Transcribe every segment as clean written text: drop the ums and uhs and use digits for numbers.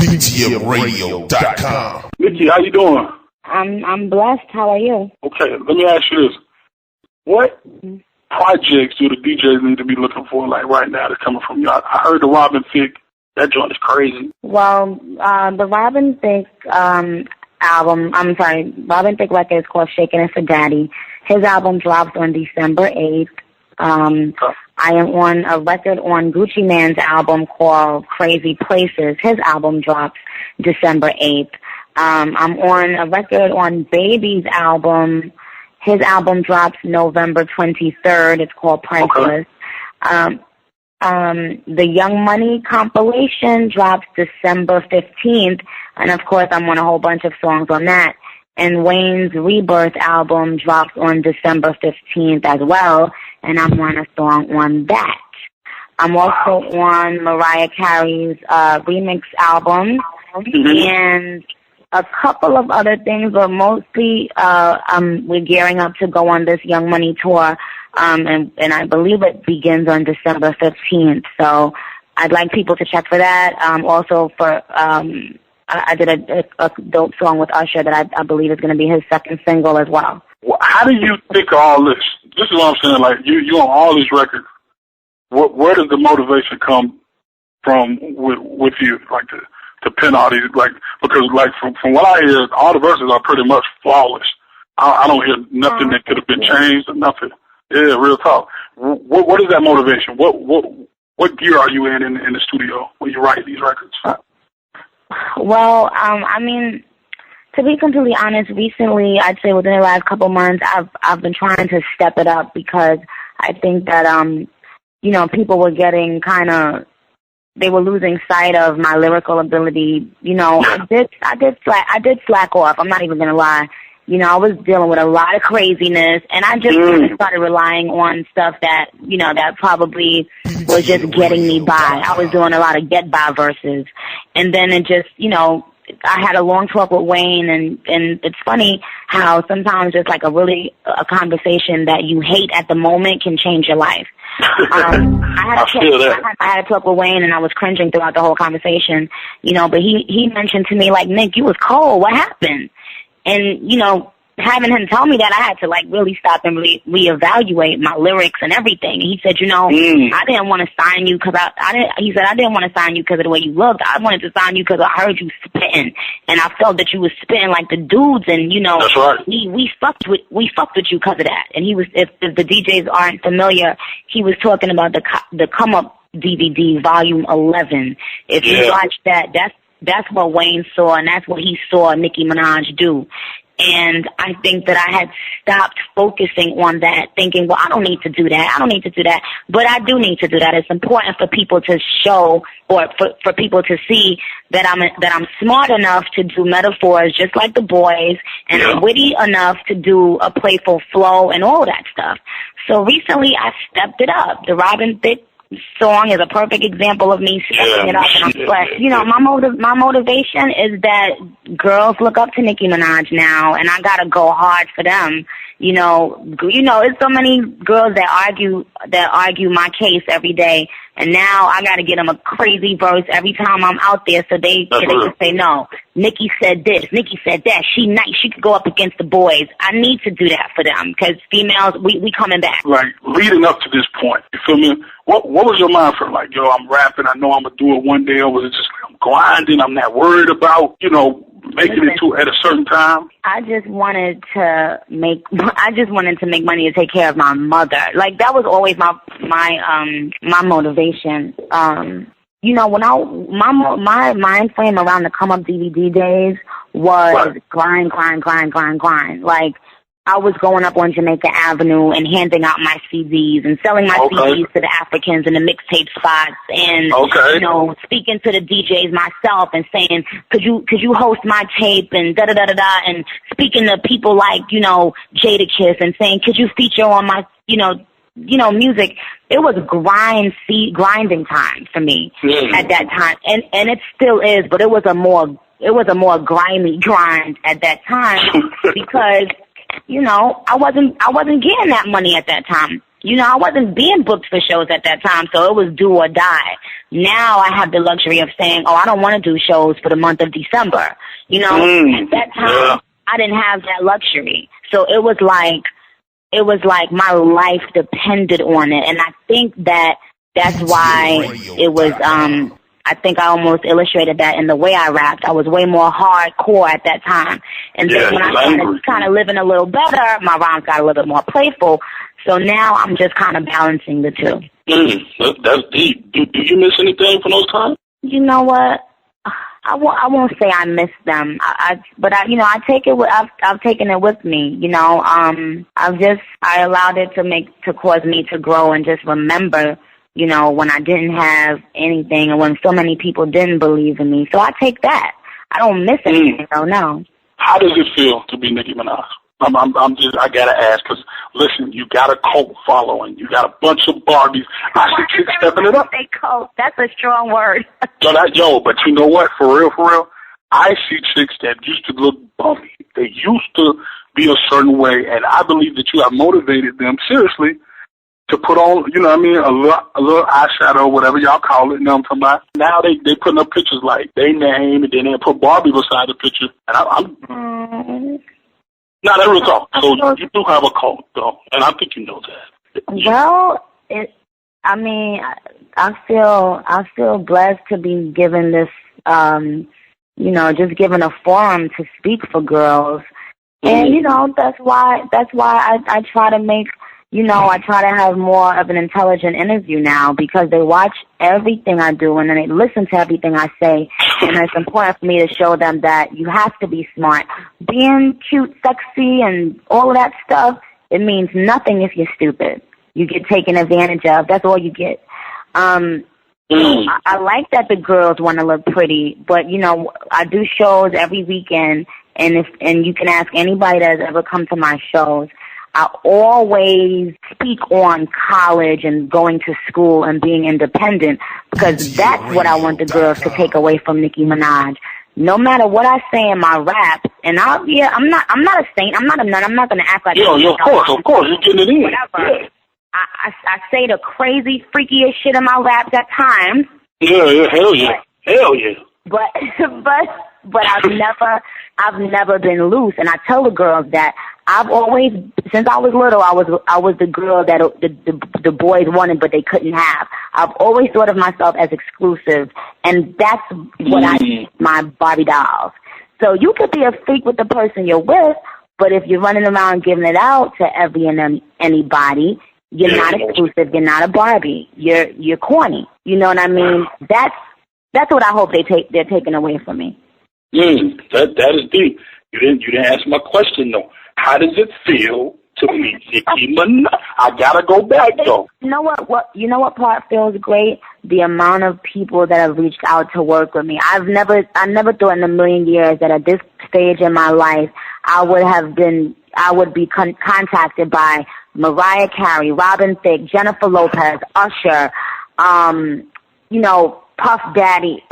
BTMRadio.com. Nicki, how you doing? I'm blessed. How are you? Okay, let me ask you this. What projects do the DJs need to be looking for, like right now, that's coming from you? I heard the Robin Thicke. That joint is crazy. Well, the Robin Thicke Robin Thicke record is called Shakin' It for Daddy. His album drops on December 8th. I am on a record on Gucci Mane's album called Crazy Places. His album drops December 8th. I'm on a record on Baby's album. His album drops November 23rd. It's called Priceless. Okay. The Young Money compilation drops December 15th. And of course, I'm on a whole bunch of songs on that. And Wayne's Rebirth album drops on December 15th as well. And I'm on a song on that. I'm also on Mariah Carey's remix album. And a couple of other things, but mostly we're gearing up to go on this Young Money tour, and I believe it begins on December 15th. So I'd like people to check for that. Also for I did a dope song with Usher that I believe is going to be his second single as well. How do you think of all this? This is what I'm saying. Like you on all these records. Where does the motivation come from with you? Like to pen all these, like, because like from what I hear, all the verses are pretty much flawless. I don't hear nothing that could have been changed or nothing. Yeah, real talk. What is that motivation? What gear are you in the studio when you write these records? Well, I mean, to be completely honest, recently, I'd say within the last couple months, I've been trying to step it up because I think that people were getting they were losing sight of my lyrical ability. I did slack off. I'm not even gonna lie. I was dealing with a lot of craziness, and I just started relying on stuff that that probably was just getting me by. I was doing a lot of get by verses, and then it just I had a long talk with Wayne, and it's funny how sometimes just like a conversation that you hate at the moment can change your life. I had a talk with Wayne, and I was cringing throughout the whole conversation, but he mentioned to me, like, Nick, you was cold. What happened? And, having him tell me that, I had to really stop and reevaluate my lyrics and everything. And he said, I didn't want to sign you because he said, I didn't want to sign you because of the way you looked. I wanted to sign you because I heard you spitting, and I felt that you was spitting like the dudes, and that's right. we fucked with you because of that. And he was, if the DJs aren't familiar, he was talking about the Come Up DVD Volume 11. If you watch that, that's what Wayne saw, and that's what he saw Nicki Minaj do. And I think that I had stopped focusing on that, thinking, well, I don't need to do that. But I do need to do that. It's important for people to show, or for people to see that I'm smart enough to do metaphors just like the boys, and I'm witty enough to do a playful flow and all that stuff. So recently I stepped it up. The Robin Thicke song is a perfect example of me stepping it up, and I'm blessed. My motivation is that girls look up to Nicki Minaj now, and I gotta go hard for them. It's so many girls that argue my case every day, and now I gotta get them a crazy verse every time I'm out there, so they can say, no, Nicki said this, Nicki said that, she nice, she could go up against the boys. I need to do that for them, because females, we coming back. Right, leading up to this point, you feel me? What was your mind for? Like, I'm rapping, I know I'm gonna do it one day, or was it just like I'm grinding, I'm not worried about, making it to at a certain time? I just wanted to make money to take care of my mother. Like, that was always my motivation. When my mind frame around the Come Up DVD days was grind. Like, I was going up on Jamaica Avenue and handing out my CDs and selling my CDs to the Africans in the mixtape spots, and speaking to the DJs myself and saying, could you host my tape, and da da da da da, and speaking to people like Jadakiss and saying, could you feature on my music. It was grinding time for me at that time, and it still is, but it was a more grimy grind at that time because I wasn't getting that money at that time. I wasn't being booked for shows at that time, so it was do or die. Now I have the luxury of saying, I don't want to do shows for the month of December. At that time, I didn't have that luxury. So it was like my life depended on it. And I think that's why it was, I think I almost illustrated that in the way I rapped. I was way more hardcore at that time. And then when I started kind of living a little better, my rhymes got a little bit more playful. So now I'm just kind of balancing the two. That's deep. Do you miss anything from those times? You know what? I won't say I miss them. I take it. I've taken it with me. I allowed it to cause me to grow and just remember. When I didn't have anything and when so many people didn't believe in me. So I take that. I don't miss anything, though, no. How does it feel to be Nicki Minaj? I gotta ask, because listen, you got a cult following. You got a bunch of Barbies. I see chicks stepping it up. Say cult. That's a strong word. But you know what? For real, I see chicks that used to look bumpy. They used to be a certain way, and I believe that you have motivated them, seriously, to put on, a little eyeshadow, whatever y'all call it, I'm talking about? Now they putting up pictures like they name, and then they put Barbie beside the picture. And Now, that real talk. So you do have a cult, though, and I think you know that. Well, I feel blessed to be given this, just given a forum to speak for girls. And, that's why I try to make, I try to have more of an intelligent interview now, because they watch everything I do and then they listen to everything I say. And it's important for me to show them that you have to be smart. Being cute, sexy, and all of that stuff, it means nothing if you're stupid. You get taken advantage of. That's all you get. I like that the girls want to look pretty, but, I do shows every weekend, and you can ask anybody that has ever come to my shows. I always speak on college and going to school and being independent, because that's what I want the girls to take away from Nicki Minaj. No matter what I say in my rap, and I'm not a saint, I'm not a nun, I'm not gonna act like of course, you're getting it in. Whatever. Yeah. I say the crazy, freakiest shit in my raps at times. Yeah, hell yeah. But I've never been loose, and I tell the girls that I've always, since I was little, I was the girl that the boys wanted but they couldn't have. I've always thought of myself as exclusive, and that's what I do with my Barbie dolls. So you could be a freak with the person you're with, but if you're running around giving it out to every and anybody, you're not exclusive. You're not a Barbie. You're corny. You know what I mean? That's what I hope they're taking away from me. That is deep. You didn't answer my question though. How does it feel to be Nicki Minaj? I gotta go back though. You know what part feels great? The amount of people that have reached out to work with me. I never thought in a million years that at this stage in my life I would be contacted by Mariah Carey, Robin Thicke, Jennifer Lopez, Usher, Puff Daddy.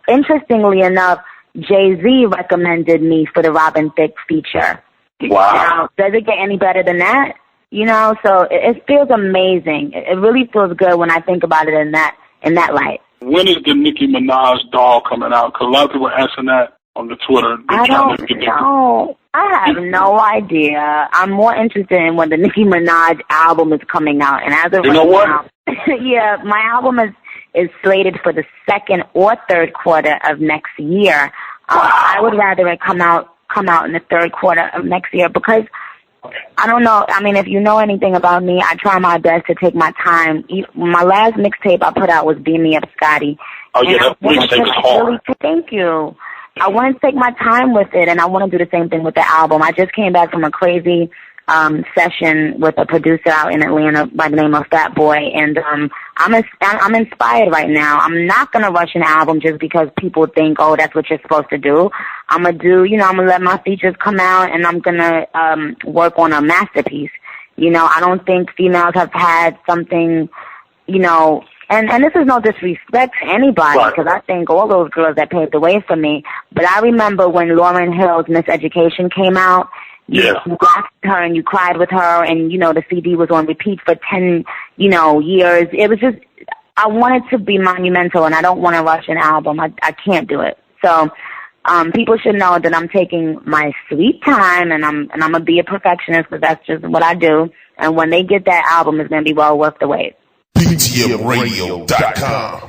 Interestingly enough, Jay-Z recommended me for the Robin Thicke feature. Wow. Now, does it get any better than that? So it feels amazing. It really feels good when I think about it in that light. When is the Nicki Minaj doll coming out? Because a lot of people are asking that on the Twitter. I don't know. I have no idea. I'm more interested in when the Nicki Minaj album is coming out. And as of right now, yeah, my album is slated for the second or third quarter of next year. I would rather it come out in the third quarter of next year, because I don't know. I mean, if you know anything about me, I try my best to take my time. My last mixtape I put out was Beam Me Up, Scotty. Oh, yeah, that mixtape is hard. Thank you. I want to take my time with it, and I want to do the same thing with the album. I just came back from a crazy session with a producer out in Atlanta by the name of Fat Boy, and I'm inspired right now. I'm not gonna rush an album just because people think, oh, that's what you're supposed to do. I'm gonna let my features come out, and I'm gonna work on a masterpiece. I don't think females have had something, and this is no disrespect to anybody, because I think all those girls that paved the way for me. But I remember when Lauryn Hill's Miseducation came out, Yeah. You watched her and you cried with her, and, you know, the CD was on repeat for 10, you know, years. It was just, I want it to be monumental, and I don't want to rush an album. I can't do it. So people should know that I'm taking my sweet time, and I'm going to be a perfectionist, because that's just what I do. And when they get that album, it's going to be well worth the wait. PTMRadio.com